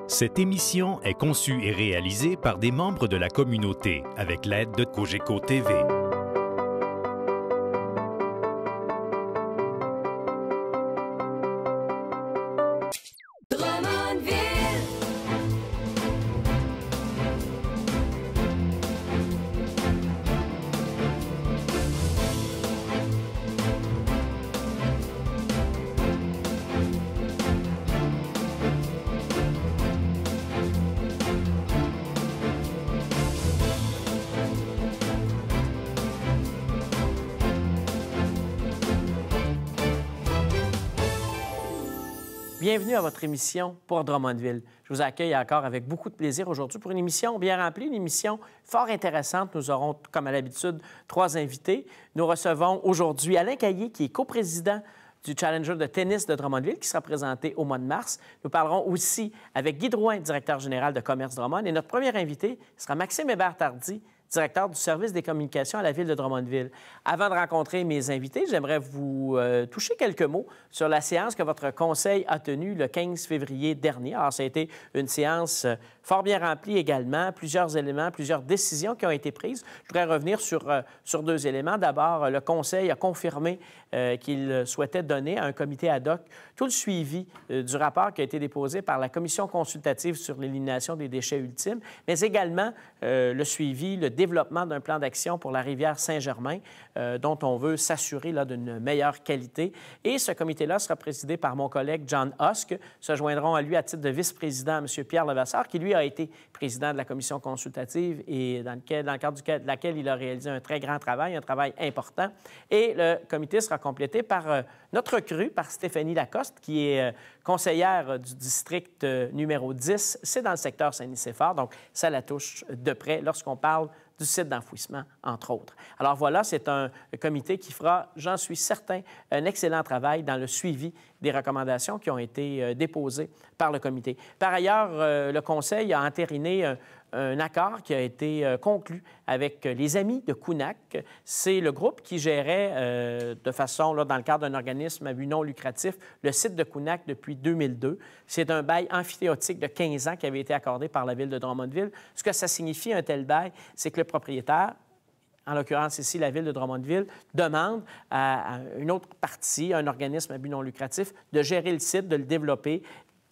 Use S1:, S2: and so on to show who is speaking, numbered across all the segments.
S1: Cette émission est conçue et réalisée par des membres de la communauté avec l'aide de Cogeco TV.
S2: Bienvenue à votre émission pour Drummondville. Je vous accueille encore avec beaucoup de plaisir aujourd'hui pour une émission bien remplie, une émission fort intéressante. Nous aurons, comme à l'habitude, 3 invités. Nous recevons aujourd'hui Alain Caillé, qui est coprésident du Challenger de tennis de Drummondville, qui sera présenté au mois de mars. Nous parlerons aussi avec Guy Drouin, directeur général de Commerce Drummond. Et notre premier invité sera Maxime Hébert-Tardy, directeur du service des communications à la Ville de Drummondville. Avant de rencontrer mes invités, j'aimerais vous toucher quelques mots sur la séance que votre conseil a tenue le 15 février dernier. Alors, ça a été une séance fort bien remplie également, plusieurs éléments, plusieurs décisions qui ont été prises. Je voudrais revenir sur 2 éléments. D'abord, le conseil a confirmé qu'il souhaitait donner à un comité ad hoc tout le suivi du rapport qui a été déposé par la Commission consultative sur l'élimination des déchets ultimes, mais également le suivi, le développement d'un plan d'action pour la rivière Saint-Germain, dont on veut s'assurer d'une meilleure qualité. Et ce comité-là sera présidé par mon collègue John Husk. Se joindront à lui à titre de vice-président M. Pierre Levasseur, qui lui a été président de la commission consultative et dans le cadre de laquelle il a réalisé un très grand travail, un travail important. Et le comité sera complété par notre crue, par Stéphanie Lacoste, qui est conseillère du district numéro 10. C'est dans le secteur Saint-Nicéphore, donc ça la touche de près lorsqu'on parle du site d'enfouissement, entre autres. Alors voilà, c'est un comité qui fera, j'en suis certain, un excellent travail dans le suivi des recommandations qui ont été déposées par le comité. Par ailleurs, le Conseil a entériné un accord qui a été conclu avec les Amis de Kunak. C'est le groupe qui gérait de façon, dans le cadre d'un organisme à but non lucratif, le site de Kunak depuis 2002. C'est un bail amphithéotique de 15 ans qui avait été accordé par la Ville de Drummondville. Ce que ça signifie, un tel bail, c'est que le propriétaire, en l'occurrence ici la Ville de Drummondville, demande à une autre partie, un organisme à but non lucratif, de gérer le site, de le développer,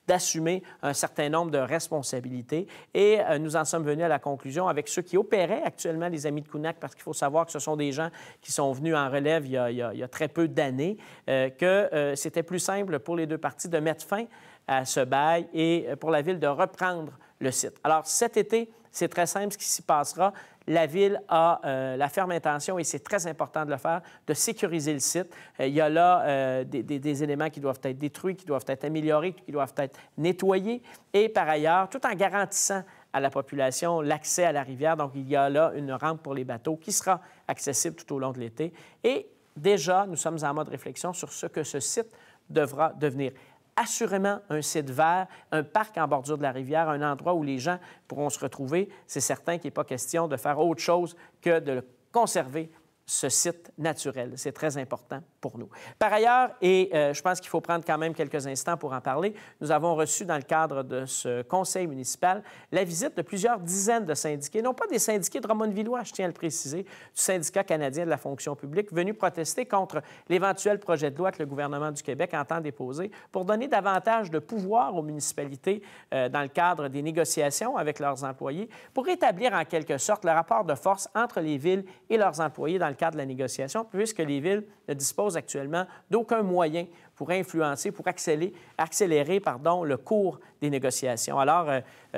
S2: d'assumer un certain nombre de responsabilités. Et nous en sommes venus à la conclusion avec ceux qui opéraient actuellement les Amis de Kunak, parce qu'il faut savoir que ce sont des gens qui sont venus en relève il y a très peu d'années, que c'était plus simple pour les 2 parties de mettre fin à ce bail et pour la Ville de reprendre le site. Alors, cet été, c'est très simple ce qui s'y passera. La Ville a la ferme intention, et c'est très important de le faire, de sécuriser le site. Il y a là des éléments qui doivent être détruits, qui doivent être améliorés, qui doivent être nettoyés. Et par ailleurs, tout en garantissant à la population l'accès à la rivière, donc il y a là une rampe pour les bateaux qui sera accessible tout au long de l'été. Et déjà, nous sommes en mode réflexion sur ce que ce site devra devenir. Assurément un site vert, un parc en bordure de la rivière, un endroit où les gens pourront se retrouver. C'est certain qu'il n'est pas question de faire autre chose que de conserver ce site naturel. C'est très important pour nous. Par ailleurs, et je pense qu'il faut prendre quand même quelques instants pour en parler, nous avons reçu dans le cadre de ce conseil municipal la visite de plusieurs dizaines de syndiqués, non pas des syndiqués drummondvillois, je tiens à le préciser, du syndicat canadien de la fonction publique, venus protester contre l'éventuel projet de loi que le gouvernement du Québec entend déposer pour donner davantage de pouvoir aux municipalités dans le cadre des négociations avec leurs employés, pour établir en quelque sorte le rapport de force entre les villes et leurs employés dans le cadre de la négociation, puisque les villes ne disposent actuellement d'aucun moyen pour influencer, pour accélérer le cours des négociations. Alors,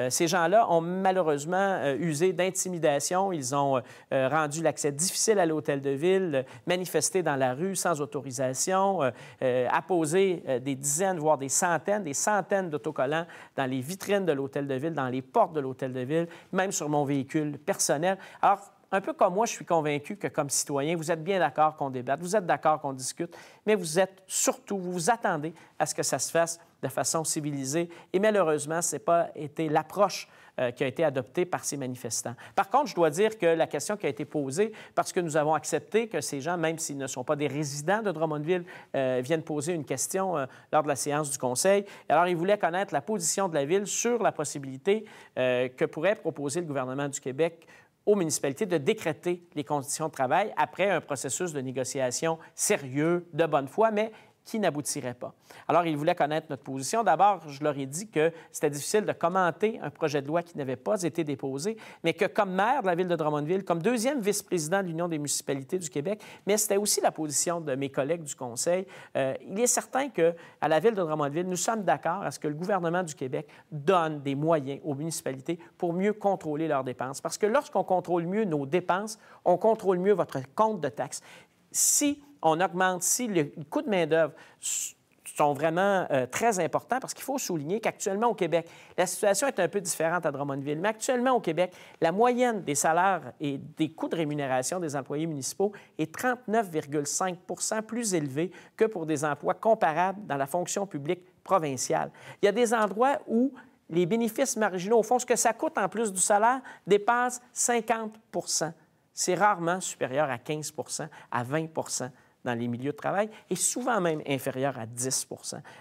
S2: ces gens-là ont malheureusement usé d'intimidation. Ils ont rendu l'accès difficile à l'hôtel de ville, manifesté dans la rue sans autorisation, apposé des dizaines, voire des centaines d'autocollants dans les vitrines de l'hôtel de ville, dans les portes de l'hôtel de ville, même sur mon véhicule personnel. Alors, un peu comme moi, je suis convaincu que comme citoyen, vous êtes bien d'accord qu'on débatte, vous êtes d'accord qu'on discute, mais vous êtes surtout, vous vous attendez à ce que ça se fasse de façon civilisée. Et malheureusement, ce n'a pas été l'approche qui a été adoptée par ces manifestants. Par contre, je dois dire que la question qui a été posée, parce que nous avons accepté que ces gens, même s'ils ne sont pas des résidents de Drummondville, viennent poser une question lors de la séance du Conseil. Alors, ils voulaient connaître la position de la Ville sur la possibilité que pourrait proposer le gouvernement du Québec aux municipalités de décréter les conditions de travail après un processus de négociation sérieux, de bonne foi, mais qui n'aboutirait pas. Alors, ils voulaient connaître notre position. D'abord, je leur ai dit que c'était difficile de commenter un projet de loi qui n'avait pas été déposé, mais que comme maire de la Ville de Drummondville, comme deuxième vice-président de l'Union des municipalités du Québec, mais c'était aussi la position de mes collègues du Conseil, il est certain qu'à la Ville de Drummondville, nous sommes d'accord à ce que le gouvernement du Québec donne des moyens aux municipalités pour mieux contrôler leurs dépenses. Parce que lorsqu'on contrôle mieux nos dépenses, on contrôle mieux votre compte de taxes. Si on augmente, si les coûts de main-d'œuvre sont vraiment très importants, parce qu'il faut souligner qu'actuellement au Québec, la situation est un peu différente à Drummondville, mais actuellement au Québec, la moyenne des salaires et des coûts de rémunération des employés municipaux est 39,5 plus élevée que pour des emplois comparables dans la fonction publique provinciale. Il y a des endroits où les bénéfices marginaux, au fond, ce que ça coûte en plus du salaire, dépasse 50 C'est rarement supérieur à 15 à 20 dans les milieux de travail et souvent même inférieur à 10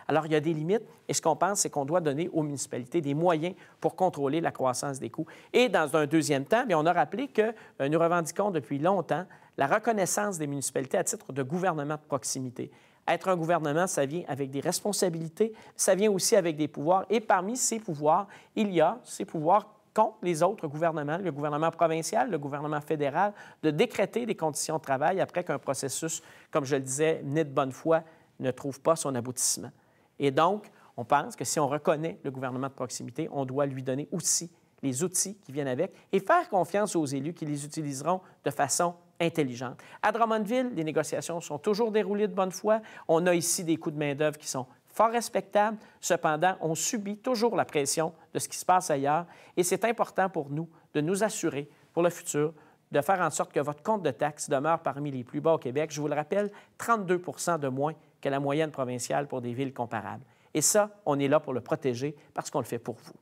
S2: Alors, il y a des limites et ce qu'on pense, c'est qu'on doit donner aux municipalités des moyens pour contrôler la croissance des coûts. Et dans un deuxième temps, bien, on a rappelé que nous revendiquons depuis longtemps la reconnaissance des municipalités à titre de gouvernement de proximité. Être un gouvernement, ça vient avec des responsabilités, ça vient aussi avec des pouvoirs. Et parmi ces pouvoirs, il y a ces pouvoirs contre les autres gouvernements, le gouvernement provincial, le gouvernement fédéral, de décréter des conditions de travail après qu'un processus, comme je le disais, né de bonne foi, ne trouve pas son aboutissement. Et donc, on pense que si on reconnaît le gouvernement de proximité, on doit lui donner aussi les outils qui viennent avec et faire confiance aux élus qui les utiliseront de façon intelligente. À Drummondville, les négociations sont toujours déroulées de bonne foi. On a ici des coûts de main-d'œuvre qui sont fort respectable. Cependant, on subit toujours la pression de ce qui se passe ailleurs et c'est important pour nous de nous assurer pour le futur de faire en sorte que votre compte de taxes demeure parmi les plus bas au Québec. Je vous le rappelle, 32 de moins que la moyenne provinciale pour des villes comparables. Et ça, on est là pour le protéger parce qu'on le fait pour vous.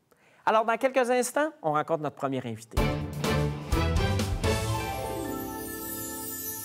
S2: Alors, dans quelques instants, on rencontre notre premier invité.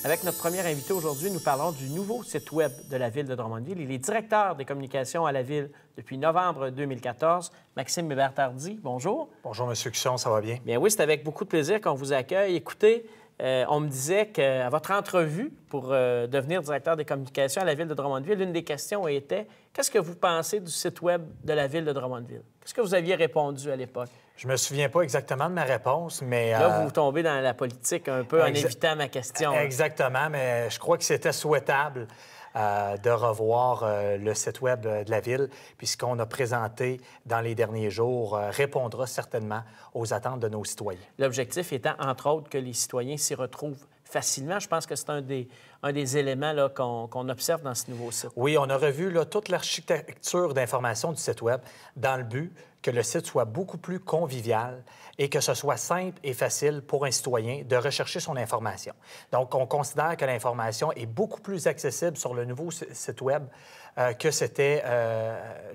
S2: Avec notre premier invité aujourd'hui, nous parlons du nouveau site Web de la Ville de Drummondville. Il est directeur des communications à la Ville depuis novembre 2014. Maxime Hébert-Tardy, bonjour.
S3: Bonjour, M. Cusson, ça va bien?
S2: Bien oui, c'est avec beaucoup de plaisir qu'on vous accueille. Écoutez, on me disait qu'à votre entrevue pour devenir directeur des communications à la Ville de Drummondville, l'une des questions était « Qu'est-ce que vous pensez du site Web de la Ville de Drummondville? » Qu'est-ce que vous aviez répondu à l'époque?
S3: Je me souviens pas exactement de ma réponse, mais...
S2: Là, vous tombez dans la politique un peu en évitant ma question.
S3: Exactement, mais je crois que c'était souhaitable de revoir le site Web de la Ville, puis ce qu'on a présenté dans les derniers jours répondra certainement aux attentes de nos citoyens. L'objectif
S2: étant, entre autres, que les citoyens s'y retrouvent facilement. Je pense que c'est un des éléments là, qu'on observe dans ce nouveau site.
S3: Oui, on a revu là, toute l'architecture d'information du site Web dans le but que le site soit beaucoup plus convivial et que ce soit simple et facile pour un citoyen de rechercher son information. Donc, on considère que l'information est beaucoup plus accessible sur le nouveau site Web que c'était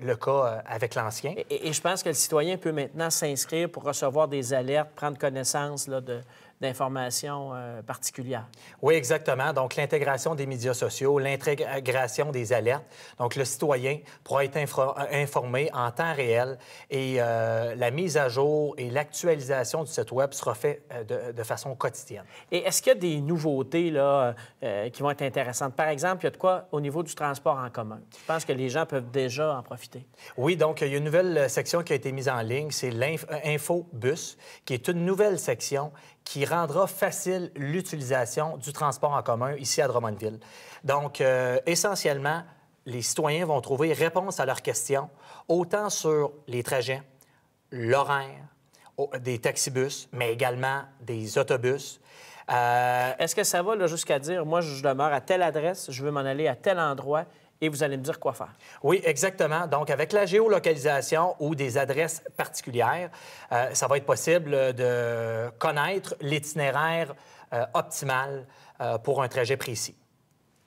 S3: le cas avec l'ancien.
S2: Et je pense que le citoyen peut maintenant s'inscrire pour recevoir des alertes, prendre connaissance là, d'informations particulières.
S3: Oui, exactement. Donc, l'intégration des médias sociaux, l'intégration des alertes. Donc, le citoyen pourra être informé en temps réel et la mise à jour et l'actualisation du site Web sera faite de façon quotidienne.
S2: Et est-ce qu'il y a des nouveautés là, qui vont être intéressantes? Par exemple, il y a de quoi au niveau du transport en commun? Je pense que les gens peuvent déjà en profiter.
S3: Oui, donc il y a une nouvelle section qui a été mise en ligne, c'est l'Infobus, qui est une nouvelle section qui rendra facile l'utilisation du transport en commun ici à Drummondville. Donc, essentiellement, les citoyens vont trouver réponse à leurs questions, autant sur les trajets, l'horaire, des taxibus, mais également des autobus.
S2: Est-ce que ça va là, jusqu'à dire, moi, je demeure à telle adresse, je veux m'en aller à tel endroit, et vous allez me dire quoi faire?
S3: Oui, exactement. Donc, avec la géolocalisation ou des adresses particulières, ça va être possible de connaître l'itinéraire optimal pour un trajet précis.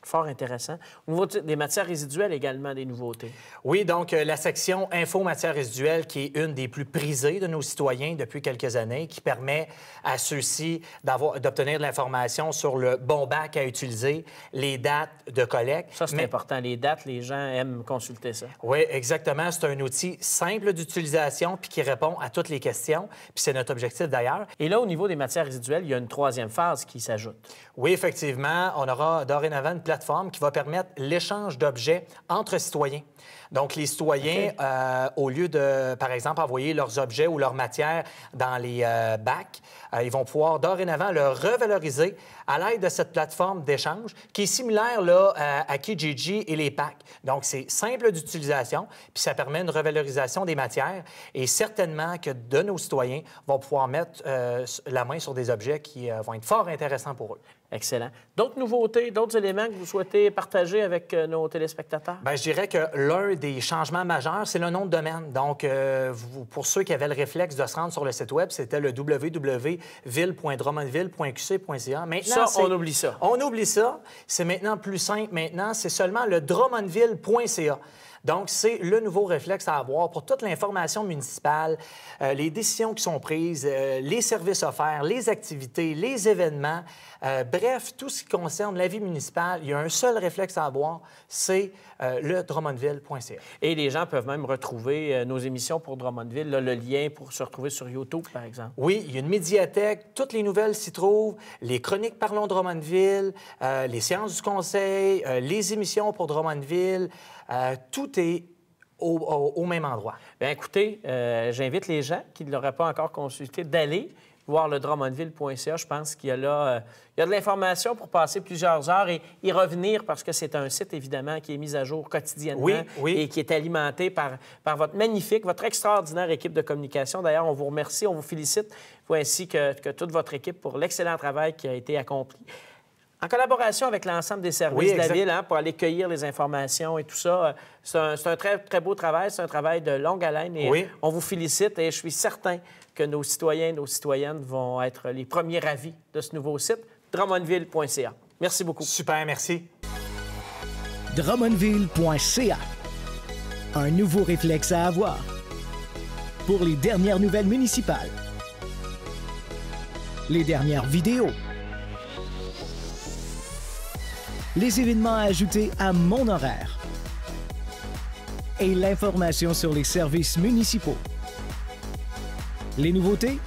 S2: Fort intéressant. Au niveau des matières résiduelles également, des nouveautés.
S3: Oui, donc la section Info matières résiduelles, qui est une des plus prisées de nos citoyens depuis quelques années, qui permet à ceux-ci d'obtenir de l'information sur le bon bac à utiliser, les dates de collecte.
S2: Ça, c'est important. Les dates, les gens aiment consulter ça.
S3: Oui, exactement. C'est un outil simple d'utilisation puis qui répond à toutes les questions. Puis c'est notre objectif d'ailleurs.
S2: Et là, au niveau des matières résiduelles, il y a une troisième phase qui s'ajoute.
S3: Oui, effectivement. On aura dorénavant une plateforme qui va permettre l'échange d'objets entre citoyens. Donc, les citoyens, au lieu de, par exemple, envoyer leurs objets ou leurs matières dans les bacs, ils vont pouvoir dorénavant le revaloriser à l'aide de cette plateforme d'échange qui est similaire là, à Kijiji et les packs. Donc, c'est simple d'utilisation, puis ça permet une revalorisation des matières et certainement que de nos citoyens vont pouvoir mettre la main sur des objets qui vont être fort intéressants pour eux.
S2: Excellent. D'autres nouveautés, d'autres éléments que vous souhaitez partager avec nos téléspectateurs?
S3: Bien, je dirais que l'un des changements majeurs, c'est le nom de domaine. Donc, pour ceux qui avaient le réflexe de se rendre sur le site Web, c'était le www.ville.drummondville.qc.ca. Maintenant,
S2: ça, on oublie ça.
S3: On oublie ça. C'est maintenant plus simple. Maintenant, c'est seulement le drummondville.ca. Donc, c'est le nouveau réflexe à avoir pour toute l'information municipale, les décisions qui sont prises, les services offerts, les activités, les événements. Bref, tout ce qui concerne la vie municipale, il y a un seul réflexe à avoir, c'est le drummondville.ca.
S2: Et les gens peuvent même retrouver nos émissions pour Drummondville, là, le lien pour se retrouver sur YouTube, par exemple.
S3: Oui, il y a une médiathèque, toutes les nouvelles s'y trouvent, les chroniques Parlons Drummondville, les séances du conseil, les émissions pour Drummondville, tout est au même endroit.
S2: Bien, écoutez, j'invite les gens qui ne l'auraient pas encore consulté d'aller voir le drummondville.ca. Je pense qu'il y a là il y a de l'information pour passer plusieurs heures et y revenir parce que c'est un site, évidemment, qui est mis à jour quotidiennement et qui est alimenté par votre magnifique, votre extraordinaire équipe de communication. D'ailleurs, on vous remercie, on vous félicite, vous ainsi que toute votre équipe pour l'excellent travail qui a été accompli. En collaboration avec l'ensemble des services de la Ville, pour aller cueillir les informations et tout ça, c'est un très, très beau travail. C'est un travail de longue haleine et on vous félicite et je suis certain que nos citoyens, nos citoyennes vont être les premiers ravis de ce nouveau site, drummondville.ca. Merci beaucoup.
S3: Super, merci.
S4: drummondville.ca. Un nouveau réflexe à avoir pour les dernières nouvelles municipales, les dernières vidéos, les événements à ajouter à mon horaire et l'information sur les services municipaux. Les nouveautés?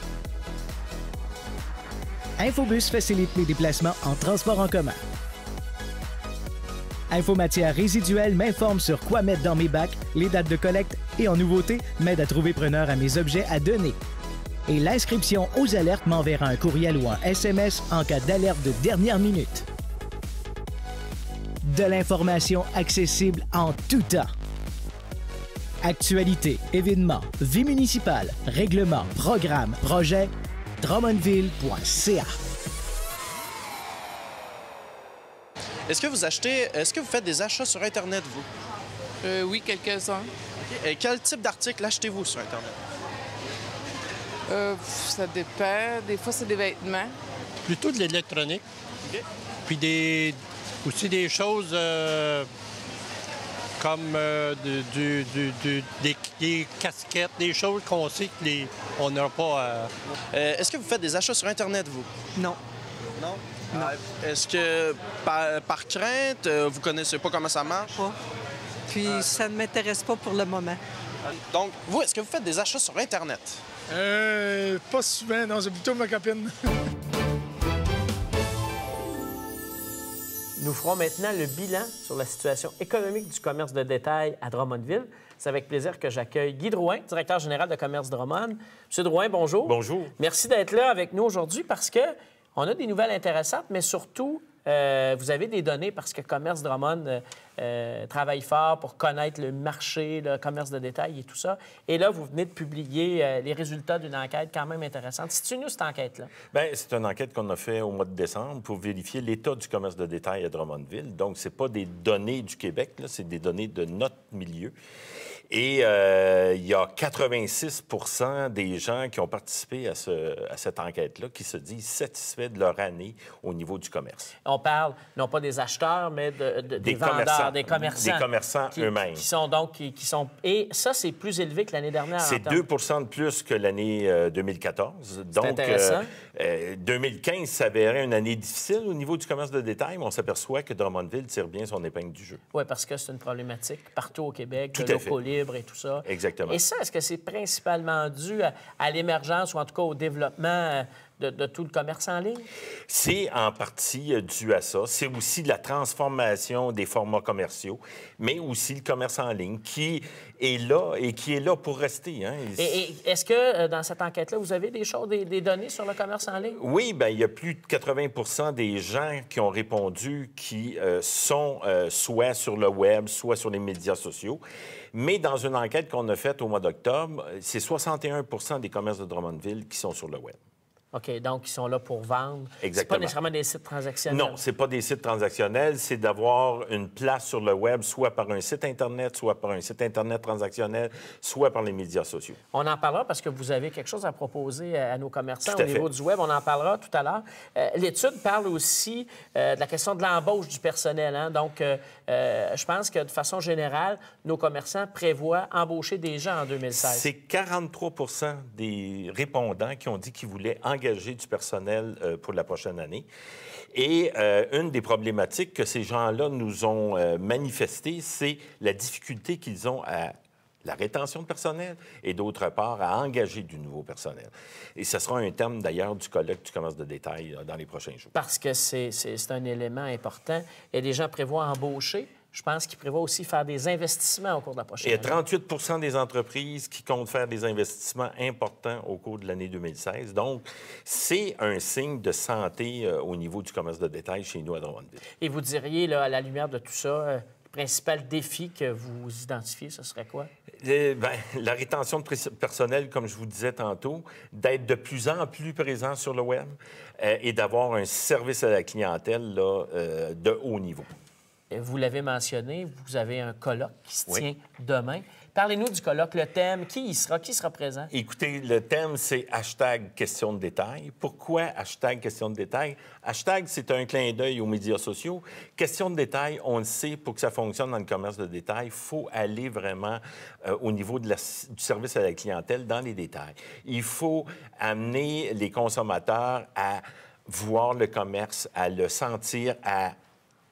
S4: Infobus facilite les déplacements en transport en commun. Infomatières résiduelles m'informe sur quoi mettre dans mes bacs, les dates de collecte et en nouveauté, m'aide à trouver preneur à mes objets à donner. Et l'inscription aux alertes m'enverra un courriel ou un SMS en cas d'alerte de dernière minute. De l'information accessible en tout temps. Actualité, événements, vie municipale, règlements, programmes, projets, drummondville.ca.
S5: Est-ce que vous faites des achats sur Internet, vous?
S6: Oui, quelques-uns.
S5: Okay. Et quel type d'article achetez-vous sur Internet?
S6: Ça dépend. Des fois, c'est des vêtements.
S7: Plutôt de l'électronique.
S5: Okay.
S7: Puis aussi des choses comme des casquettes, des choses qu'on sait qu'on n'aura pas...
S5: Est-ce que vous faites des achats sur Internet, vous?
S8: Non.
S5: Non? Non. Est-ce que, par crainte, vous connaissez pas comment ça marche?
S8: Pas. Puis ça ne m'intéresse pas pour le moment.
S5: Donc, vous, est-ce que vous faites des achats sur Internet?
S9: Pas souvent, non, c'est plutôt ma copine.
S2: Nous ferons maintenant le bilan sur la situation économique du commerce de détail à Drummondville. C'est avec plaisir que j'accueille Guy Drouin, directeur général de commerce Drummond. Monsieur Drouin, bonjour.
S10: Bonjour.
S2: Merci d'être là avec nous aujourd'hui parce qu'on a des nouvelles intéressantes, mais surtout, vous avez des données parce que Commerce Drummond travaille fort pour connaître le marché, le commerce de détail et tout ça. Et là, vous venez de publier les résultats d'une enquête quand même intéressante. C'est-tu cette enquête-là?
S10: Bien, c'est une enquête qu'on a faite au mois de décembre pour vérifier l'état du commerce de détail à Drummondville. Donc, ce n'est pas des données du Québec, là, c'est des données de notre milieu. Et il y a 86 des gens qui ont participé à cette enquête-là qui se disent satisfaits de leur année au niveau du commerce.
S2: On parle non pas des acheteurs, mais des vendeurs, des commerçants.
S10: Des commerçants eux-mêmes.
S2: Et ça, c'est plus élevé que l'année dernière.
S10: C'est 2 de plus que l'année 2014. Donc,
S2: intéressant.
S10: 2015 s'avérait une année difficile au niveau du commerce de détail, mais on s'aperçoit que Drummondville tire bien son épingle du jeu.
S2: Oui, parce que c'est une problématique partout au Québec, de locaux libres et tout ça.
S10: Exactement.
S2: Et ça, est-ce que c'est principalement dû à l'émergence ou en tout cas au développement de tout le commerce en ligne?
S10: C'est en partie dû à ça. C'est aussi la transformation des formats commerciaux, mais aussi le commerce en ligne qui est là et qui est là pour rester. Hein.
S2: Et est-ce que dans cette enquête-là, vous avez des choses, des données sur le commerce en ligne?
S10: Oui, bien, il y a plus de 80 des gens qui ont répondu qui sont soit sur le web, soit sur les médias sociaux. Mais dans une enquête qu'on a faite au mois d'octobre, c'est 61 des commerces de Drummondville qui sont sur le web.
S2: OK, donc ils sont là pour vendre.
S10: Exactement.
S2: C'est pas nécessairement des sites transactionnels.
S10: Non, c'est pas des sites transactionnels, c'est d'avoir une place sur le web, soit par un site Internet, soit par un site Internet transactionnel, soit par les médias sociaux.
S2: On en parlera parce que vous avez quelque chose à proposer à nos commerçants
S10: Tout à
S2: au niveau
S10: fait.
S2: du web. On en parlera tout à l'heure. L'étude parle aussi de la question de l'embauche du personnel. Hein? Donc, je pense que de façon générale, nos commerçants prévoient embaucher des gens en 2016.
S10: C'est 43 des répondants qui ont dit qu'ils voulaient engager du personnel pour la prochaine année. Et une des problématiques que ces gens-là nous ont manifestées, c'est la difficulté qu'ils ont à la rétention de personnel et, d'autre part, à engager du nouveau personnel. Et ce sera un thème, d'ailleurs, du colloque du commerce de détail dans les prochains jours.
S2: Parce que c'est un élément important. Et les gens prévoient embaucher. Je pense qu'ils prévoient aussi faire des investissements au cours de la prochaine année.
S10: Il y a 38 des entreprises qui comptent faire des investissements importants au cours de l'année 2016. Donc, c'est un signe de santé au niveau du commerce de détail chez nous à Drummondville.
S2: Et vous diriez, là, à la lumière de tout ça, le principal défi que vous identifiez, ce serait quoi?
S10: La rétention de personnel, comme je vous disais tantôt, d'être de plus en plus présent sur le web et d'avoir un service à la clientèle là, de haut niveau.
S2: Vous l'avez mentionné, vous avez un colloque qui se tient demain. Parlez-nous du colloque, le thème, qui sera présent?
S10: Écoutez, le thème, c'est # question de détail. Pourquoi # question de détail? #, c'est un clin d'œil aux médias sociaux. Question de détail, on le sait, pour que ça fonctionne dans le commerce de détail, il faut aller vraiment au niveau du service à la clientèle dans les détails. Il faut amener les consommateurs à voir le commerce, à le sentir,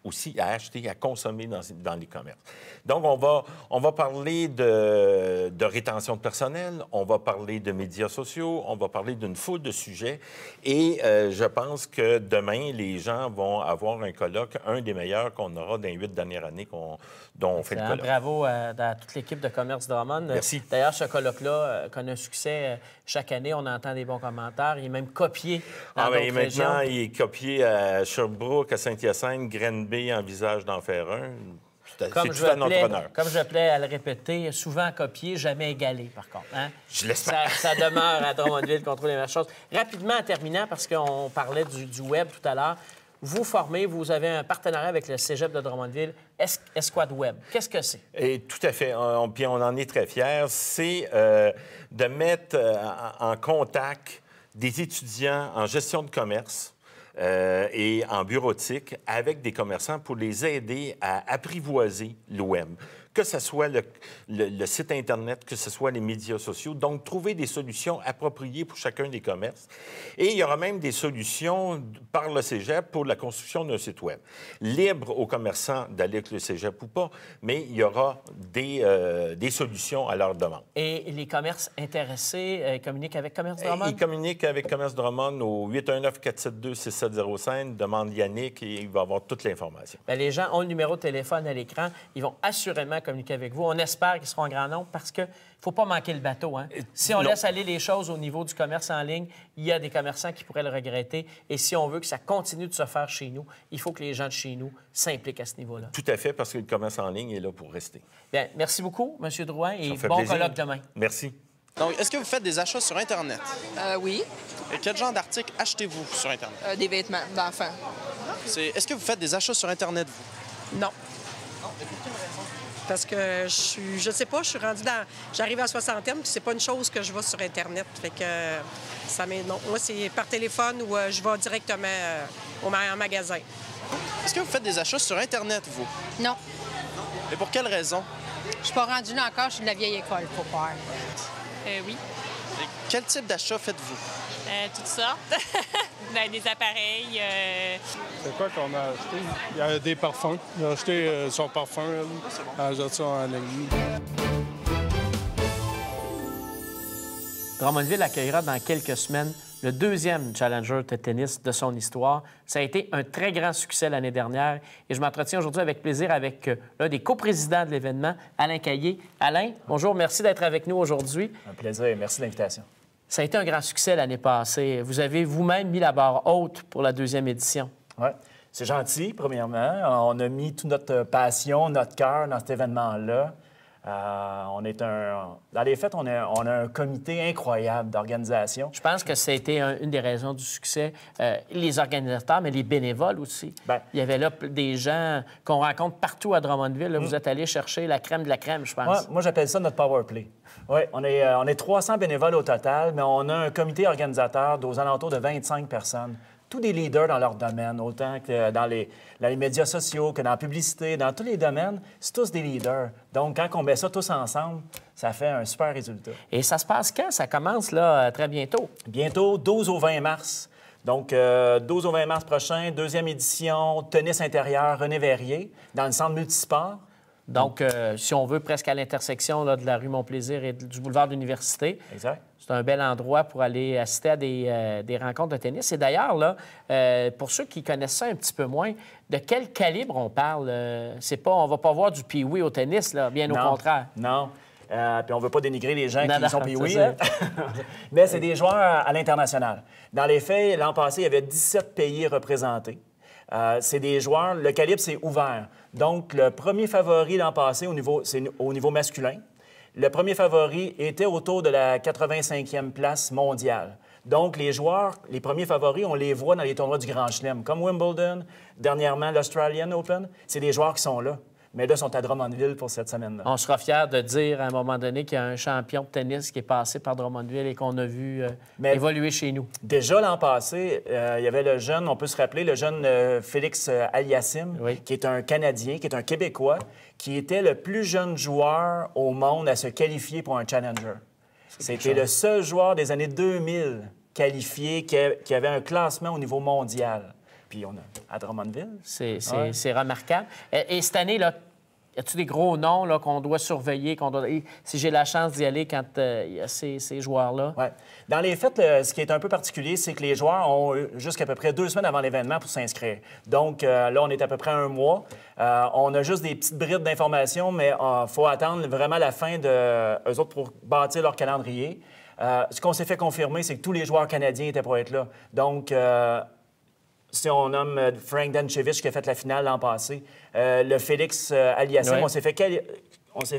S10: aussi à acheter, à consommer dans les commerces. Donc, on va parler de rétention de personnel, on va parler de médias sociaux, on va parler d'une foule de sujets. Et je pense que demain, les gens vont avoir un colloque, un des meilleurs qu'on aura dans les 8 dernières années dont on fait le colloque.
S2: Bravo à toute l'équipe de Commerce Drummond.
S10: Merci.
S2: D'ailleurs, ce colloque-là connaît un succès. Chaque année, on entend des bons commentaires. Il est même copié dans d'autres régions.
S10: Maintenant, il est copié à Sherbrooke, à Saint-Hyacinthe, Grenby envisage d'en faire un. C'est tout à notre honneur.
S2: Comme je plais à le répéter, souvent copié, jamais égalé, par contre. Hein?
S10: Je l'espère.
S2: Ça demeure à Drummondville qu'on trouve les mêmes choses. Rapidement, en terminant, parce qu'on parlait du web tout à l'heure, vous formez, vous avez un partenariat avec le Cégep de Drummondville, Escouade Web. Qu'est-ce que c'est?
S10: Et tout à fait. Puis on en est très fiers. C'est de mettre en contact des étudiants en gestion de commerce et en bureautique avec des commerçants pour les aider à apprivoiser le web. Que ce soit le site Internet, que ce soit les médias sociaux. Donc, trouver des solutions appropriées pour chacun des commerces. Et il y aura même des solutions par le Cégep pour la construction d'un site web. Libre aux commerçants d'aller avec le Cégep ou pas, mais il y aura des solutions à leur demande.
S2: Et les commerces intéressés communiquent avec Commerce Drummond?
S10: Ils communiquent avec Commerce Drummond au 819-472-6705, demande Yannick, et il va avoir toute l'information.
S2: Bien, les gens ont le numéro de téléphone à l'écran. Ils vont assurément communiquer avec vous. On espère qu'ils seront en grand nombre parce qu'il ne faut pas manquer le bateau. Hein? Si on laisse aller les choses au niveau du commerce en ligne, il y a des commerçants qui pourraient le regretter. Et si on veut que ça continue de se faire chez nous, il faut que les gens de chez nous s'impliquent à ce niveau-là.
S10: Tout à fait, parce que le commerce en ligne est là pour rester.
S2: Bien, merci beaucoup, M. Drouin, et bon
S10: plaisir.
S2: colloque demain.
S10: Merci.
S5: Donc, est-ce que vous faites des achats sur Internet?
S6: Oui.
S5: Et quel genre d'articles achetez-vous sur Internet?
S6: Des vêtements d'enfants.
S5: Est-ce que vous faites des achats sur Internet, vous?
S6: Non.
S5: Non. Et pour quelle raison?
S8: Parce que je sais pas, je suis rendue j'arrive à la soixantaine, puis c'est pas une chose que je vais sur Internet. Fait que non. Moi, c'est par téléphone ou je vais directement en magasin.
S5: Est-ce que vous faites des achats sur Internet, vous?
S11: Non.
S5: Et pour quelle raison?
S11: Je suis pas rendue là encore, je suis de la vieille école, faut croire.
S12: Oui.
S5: Et quel type d'achat faites-vous?
S12: Toutes sortes. Des appareils.
S9: C'est quoi qu'on a acheté? Il y a des parfums. Il a acheté son parfum, elle. Elle a acheté ça en ligne.
S2: Drummondville accueillera dans quelques semaines le deuxième Challenger de tennis de son histoire. Ça a été un très grand succès l'année dernière et je m'entretiens aujourd'hui avec plaisir avec l'un des coprésidents de l'événement, Alain Caillé. Alain, bonjour, merci d'être avec nous aujourd'hui.
S13: Un plaisir et merci de l'invitation.
S2: Ça a été un grand succès l'année passée. Vous avez vous-même mis la barre haute pour la deuxième édition.
S13: Oui, c'est gentil, premièrement. On a mis toute notre passion, notre cœur dans cet événement-là. Dans les faits, on a un comité incroyable d'organisation.
S2: Je pense que ça a été une des raisons du succès. Les organisateurs, mais les bénévoles aussi.
S13: Bien,
S2: il y avait là des gens qu'on rencontre partout à Drummondville. Là, vous êtes allé chercher la crème de la crème, je pense.
S13: Ouais, moi, j'appelle ça notre power play. Oui, on est 300 bénévoles au total, mais on a un comité organisateur d'aux alentours de 25 personnes. Tous des leaders dans leur domaine, autant que dans les médias sociaux, que dans la publicité, dans tous les domaines, c'est tous des leaders. Donc, quand on met ça tous ensemble, ça fait un super résultat.
S2: Et ça se passe quand? Ça commence là très bientôt?
S13: Bientôt, 12 au 20 mars. Donc, 12 au 20 mars prochain, deuxième édition, tennis intérieur René Verrier, dans le centre multisport.
S2: Donc, si on veut, presque à l'intersection de la rue Montplaisir et du boulevard de l'Université.
S13: Exact.
S2: C'est un bel endroit pour aller assister à des rencontres de tennis. Et d'ailleurs, là, pour ceux qui connaissent ça un petit peu moins, de quel calibre on parle? On va pas voir du pee-wee au tennis, là, bien au contraire.
S13: Non. Puis on ne veut pas dénigrer les gens qui sont pee-wee.
S2: Mais
S13: c'est des joueurs à l'international. Dans les faits, l'an passé, il y avait 17 pays représentés. C'est des joueurs, le calibre, c'est ouvert. Donc, le premier favori l'an passé, c'est au niveau masculin. Le premier favori était autour de la 85e place mondiale. Donc, les joueurs, les premiers favoris, on les voit dans les tournois du Grand Chelem, comme Wimbledon, dernièrement l'Australian Open. C'est des joueurs qui sont là. Mais là, ils sont à Drummondville pour cette semaine-là.
S2: On sera fiers de dire à un moment donné qu'il y a un champion de tennis qui est passé par Drummondville et qu'on a vu évoluer chez nous.
S13: Déjà l'an passé, il y avait le jeune, on peut se rappeler, le jeune Félix Aliassim, qui est un Canadien, qui est un Québécois, qui était le plus jeune joueur au monde à se qualifier pour un Challenger. C'était le seul joueur des années 2000 qualifié qui avait un classement au niveau mondial. Puis on a à Drummondville.
S2: C'est remarquable. Et cette année, là, y a-t-il des gros noms là, qu'on doit surveiller, si j'ai la chance d'y aller quand il y a ces joueurs-là?
S13: Oui. Dans les faits, ce qui est un peu particulier, c'est que les joueurs ont jusqu'à peu près 2 semaines avant l'événement pour s'inscrire. Donc là, on est à peu près 1 mois. On a juste des petites brides d'informations, mais il faut attendre vraiment la fin d'eux autres pour bâtir leur calendrier. Ce qu'on s'est fait confirmer, c'est que tous les joueurs canadiens étaient pour être là. Donc, si on nomme Frank Danchevich qui a fait la finale l'an passé, le Félix Aliassim, on s'est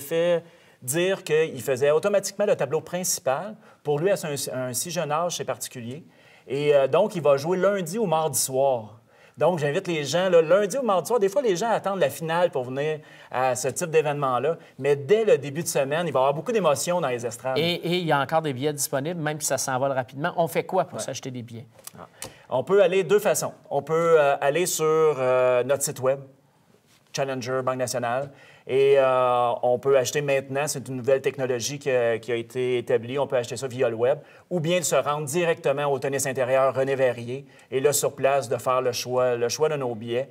S13: fait dire qu'il faisait automatiquement le tableau principal. Pour lui, à un si jeune âge, c'est particulier. Et donc, il va jouer lundi ou mardi soir. Donc, j'invite les gens, là, lundi ou mardi soir, des fois, les gens attendent la finale pour venir à ce type d'événement-là. Mais dès le début de semaine, il va y avoir beaucoup d'émotions dans les estrades.
S2: Et il y a encore des billets disponibles, même si ça s'envole rapidement. On fait quoi pour s'acheter des billets?
S13: On peut aller 2 façons. On peut aller sur notre site web, Challenger Banque Nationale, et on peut acheter maintenant, c'est une nouvelle technologie qui a été établie, on peut acheter ça via le web, ou bien de se rendre directement au tennis intérieur René Verrier, et là, sur place, de faire le choix de nos billets.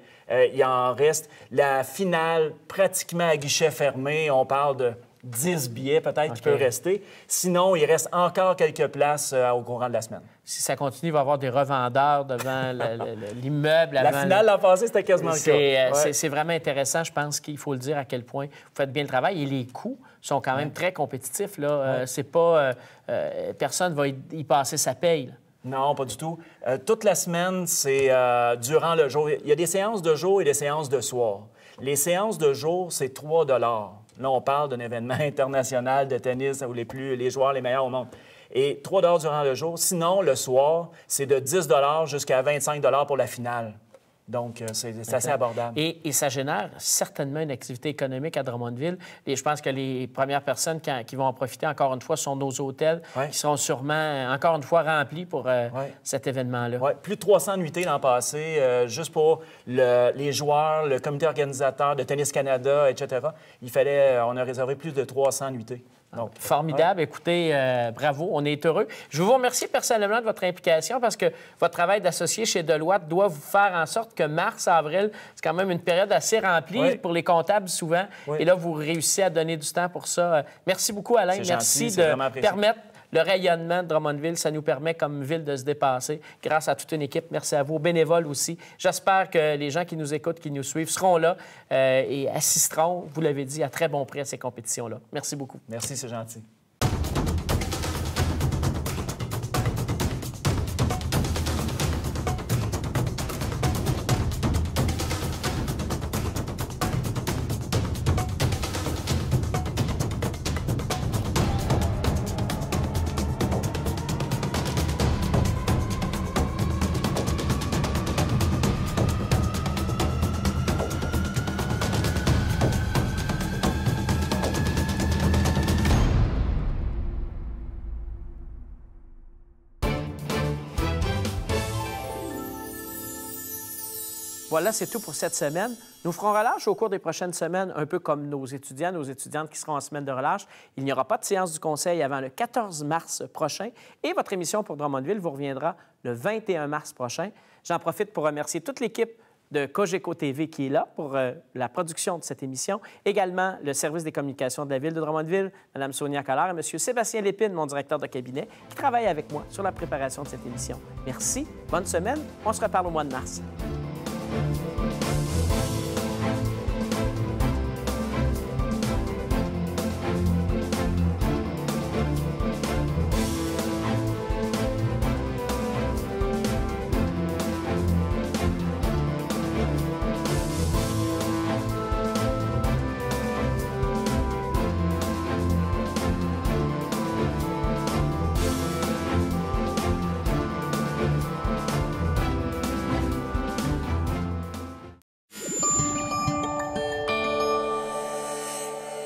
S13: Il en reste la finale pratiquement à guichet fermé, on parle de 10 billets peut-être qui peuvent rester. Sinon, il reste encore quelques places au courant de la semaine.
S2: Si ça continue, il va y avoir des revendeurs devant l'immeuble.
S13: La finale l'an passé, c'était quasiment le
S2: cas. C'est vraiment intéressant. Je pense qu'il faut le dire à quel point vous faites bien le travail. Et les coûts sont quand même très compétitifs. Là. C'est pas... personne ne va y passer sa paye. Là.
S13: Non, pas du tout. Toute la semaine, c'est durant le jour. Il y a des séances de jour et des séances de soir. Les séances de jour, c'est 3 $. Là, on parle d'un événement international de tennis où les joueurs les meilleurs au monde. Et 3 $ durant le jour. Sinon, le soir, c'est de 10 $ jusqu'à 25 $ pour la finale. Donc, c'est assez abordable.
S2: Et ça génère certainement une activité économique à Drummondville. Et je pense que les premières personnes qui vont en profiter, encore une fois, sont nos hôtels, qui seront sûrement, encore une fois, remplis pour cet événement-là.
S13: Oui, plus de 300 nuitées l'an passé, juste pour les joueurs, le comité organisateur de Tennis Canada, etc. On a réservé plus de 300 nuitées. Donc,
S2: formidable. Écoutez, bravo, on est heureux. Je veux vous remercier personnellement de votre implication parce que votre travail d'associé chez Deloitte doit vous faire en sorte que mars, avril, c'est quand même une période assez remplie pour les comptables souvent. Et là, vous réussissez à donner du temps pour ça. Merci beaucoup, Alain. Merci de permettre le rayonnement de Drummondville. Ça nous permet, comme ville, de se dépasser grâce à toute une équipe. Merci à vous, aux bénévoles aussi. J'espère que les gens qui nous écoutent, qui nous suivent, seront là et assisteront, vous l'avez dit, à très bon prix à ces compétitions-là. Merci beaucoup.
S13: Merci, c'est gentil.
S2: Voilà, c'est tout pour cette semaine. Nous ferons relâche au cours des prochaines semaines, un peu comme nos étudiants, nos étudiantes qui seront en semaine de relâche. Il n'y aura pas de séance du Conseil avant le 14 mars prochain et votre émission pour Drummondville vous reviendra le 21 mars prochain. J'en profite pour remercier toute l'équipe de Cogeco TV qui est là pour la production de cette émission. Également, le service des communications de la Ville de Drummondville, Mme Sonia Collard et M. Sébastien Lépine, mon directeur de cabinet, qui travaillent avec moi sur la préparation de cette émission. Merci, bonne semaine. On se reparle au mois de mars.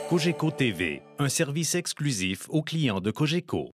S1: Cogeco TV, un service exclusif aux clients de Cogeco.